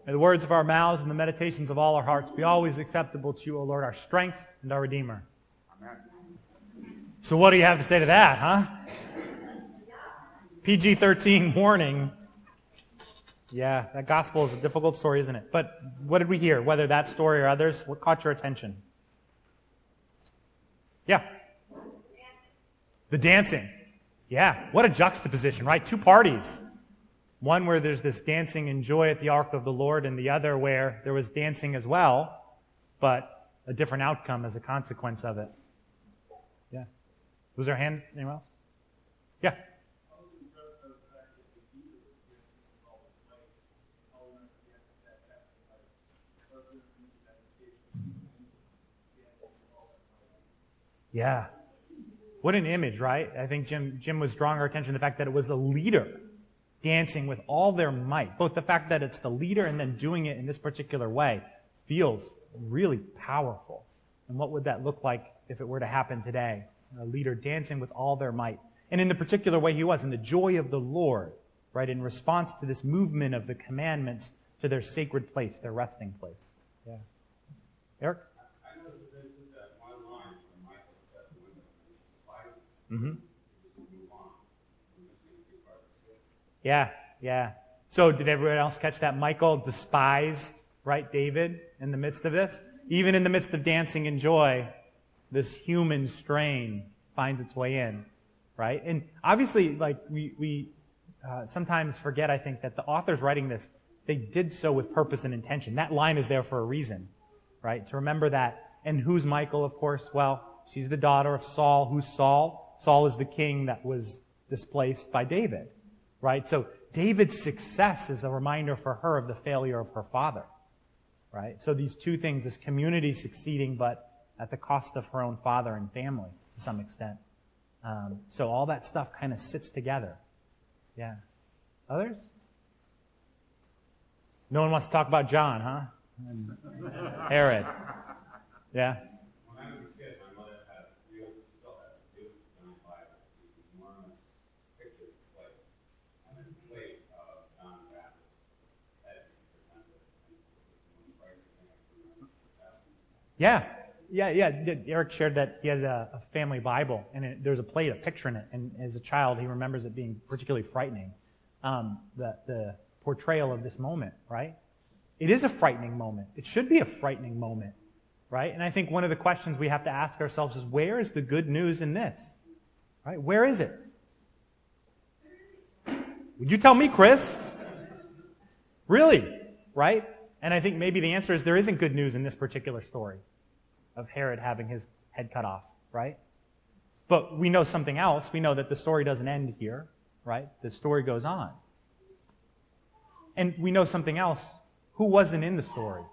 May the words of our mouths and the meditations of all our hearts be always acceptable to you, O Lord, our strength and our Redeemer. Amen. So what do you have to say to that, huh? PG-13 warning. Yeah, that gospel is a difficult story, isn't it? But what did we hear? Whether that story or others, what caught your attention? Yeah. The dancing. Yeah, what a juxtaposition, right? Two parties. One where there's this dancing and joy at the ark of the Lord, and the other where there was dancing as well, but a different outcome as a consequence of it. Yeah. Was there a hand? Anyone else? Yeah. Yeah. What an image, right? I think Jim was drawing our attention to the fact that it was the leader dancing with all their might. Both the fact that it's the leader and then doing it in this particular way feels really powerful. And what would that look like if it were to happen today? A leader dancing with all their might. And in the particular way he was, in the joy of the Lord, right? In response to this movement of the commandments to their sacred place, their resting place. Yeah. Eric? I know that there's just that one line from Michael at the window. Mm-hmm. Yeah. So did everyone else catch that? Michael despised, right, David in the midst of this? Even in the midst of dancing and joy, this human strain finds its way in, right? And obviously, like, we sometimes forget, I think, that the authors writing this, they did so with purpose and intention. That line is there for a reason, right? To remember that. And who's Michael, of course? Well, she's the daughter of Saul. Who's Saul? Saul is the king that was displaced by David. Right? So David's success is a reminder for her of the failure of her father. Right? So these two things, this community succeeding, but at the cost of her own father and family to some extent. So all that stuff kind of sits together. Yeah. Others? No one wants to talk about John, huh? And Herod. Yeah. Yeah. Eric shared that he had a family Bible, and there's a plate, a picture in it, and as a child, he remembers it being particularly frightening. The portrayal of this moment, right? It is a frightening moment. It should be a frightening moment, right? And I think one of the questions we have to ask ourselves is, where is the good news in this? Right? Where is it? Would you tell me, Chris? Really? Right? And I think maybe the answer is there isn't good news in this particular story of Herod having his head cut off, right? But we know something else. We know that the story doesn't end here, right? The story goes on. And we know something else. Who wasn't in the story?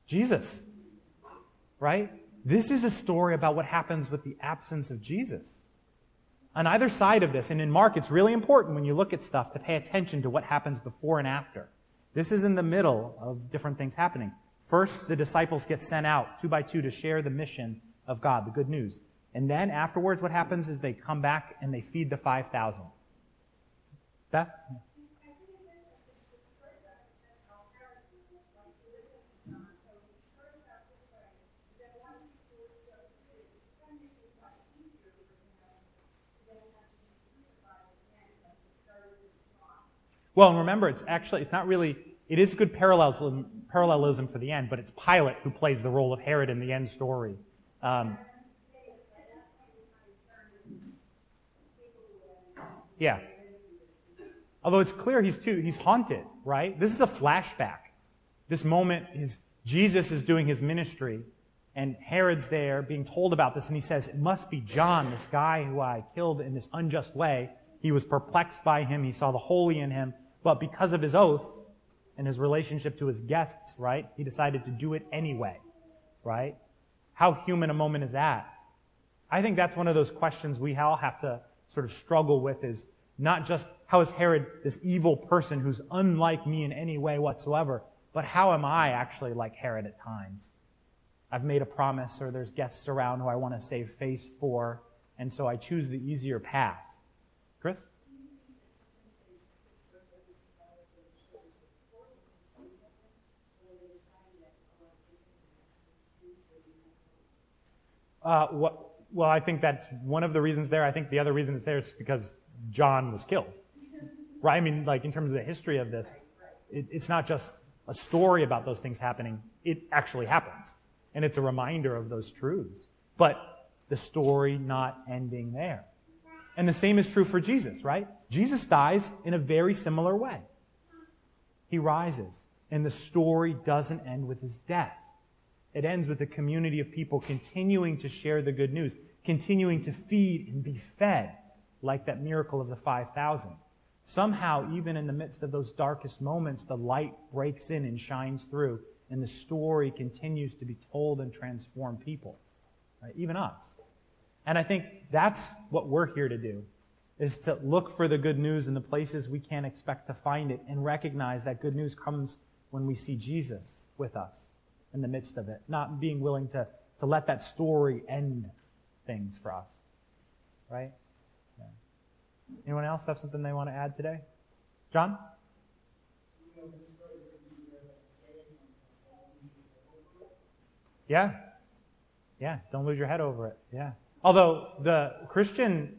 Jesus, right? This is a story about what happens with the absence of Jesus. On either side of this, and in Mark, it's really important when you look at stuff to pay attention to what happens before and after. This is in the middle of different things happening. First, the disciples get sent out 2 by 2 to share the mission of God, the good news. And then afterwards, what happens is they come back and they feed the 5,000. Beth? Well, and remember, it is good parallelism for the end, but it's Pilate who plays the role of Herod in the end story. Yeah. Although it's clear he's haunted, right? This is a flashback. This moment is Jesus is doing his ministry, and Herod's there being told about this, and he says, it must be John, this guy who I killed in this unjust way. He was perplexed by him. He saw the holy in him. But because of his oath and his relationship to his guests, right, he decided to do it anyway, right? How human a moment is that? I think that's one of those questions we all have to sort of struggle with, is not just how is Herod this evil person who's unlike me in any way whatsoever, but how am I actually like Herod at times? I've made a promise, or there's guests around who I want to save face for, and so I choose the easier path. Chris? Well, I think that's one of the reasons there. I think the other reason it's there is because John was killed. Right? I mean, like in terms of the history of this, it's not just a story about those things happening. It actually happens. And it's a reminder of those truths. But the story not ending there. And the same is true for Jesus, right? Jesus dies in a very similar way. He rises, and the story doesn't end with his death. It ends with a community of people continuing to share the good news, continuing to feed and be fed, like that miracle of the 5,000. Somehow, even in the midst of those darkest moments, the light breaks in and shines through, and the story continues to be told and transform people, right? Even us. And I think that's what we're here to do, is to look for the good news in the places we can't expect to find it and recognize that good news comes when we see Jesus with us in the midst of it, not being willing to let that story end things for us, right? Yeah. Anyone else have something they want to add today? John? Yeah. Yeah, don't lose your head over it. Yeah. Although the Christian,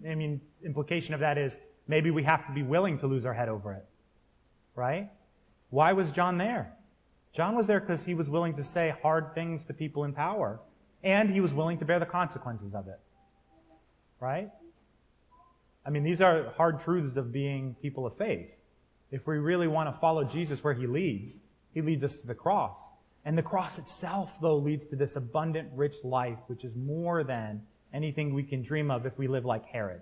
implication of that is maybe we have to be willing to lose our head over it, right? Why was John there? John was there because he was willing to say hard things to people in power, and he was willing to bear the consequences of it, right? I mean, these are hard truths of being people of faith. If we really want to follow Jesus where he leads us to the cross. And the cross itself, though, leads to this abundant, rich life, which is more than anything we can dream of if we live like Herod,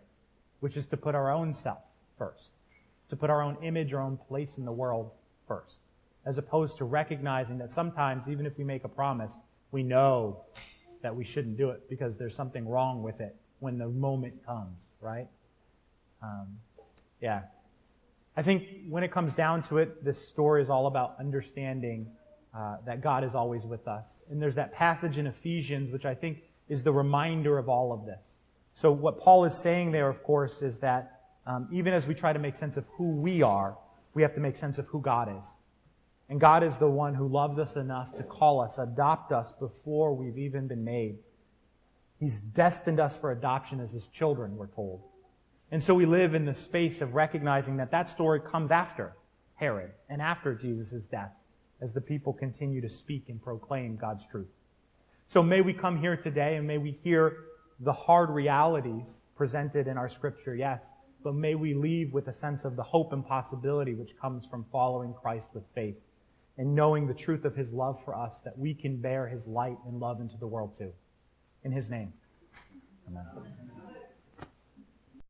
which is to put our own self first, to put our own image, our own place in the world first, as opposed to recognizing that sometimes, even if we make a promise, we know that we shouldn't do it because there's something wrong with it when the moment comes, right? Yeah. I think when it comes down to it, this story is all about understanding that God is always with us. And there's that passage in Ephesians, which I think is the reminder of all of this. So what Paul is saying there, of course, is that even as we try to make sense of who we are, we have to make sense of who God is. And God is the one who loves us enough to call us, adopt us before we've even been made. He's destined us for adoption as his children, we're told. And so we live in the space of recognizing that that story comes after Herod and after Jesus' death, as the people continue to speak and proclaim God's truth. So may we come here today and may we hear the hard realities presented in our scripture, yes, but may we leave with a sense of the hope and possibility which comes from following Christ with faith and knowing the truth of his love for us, that we can bear his light and love into the world too. In his name, amen.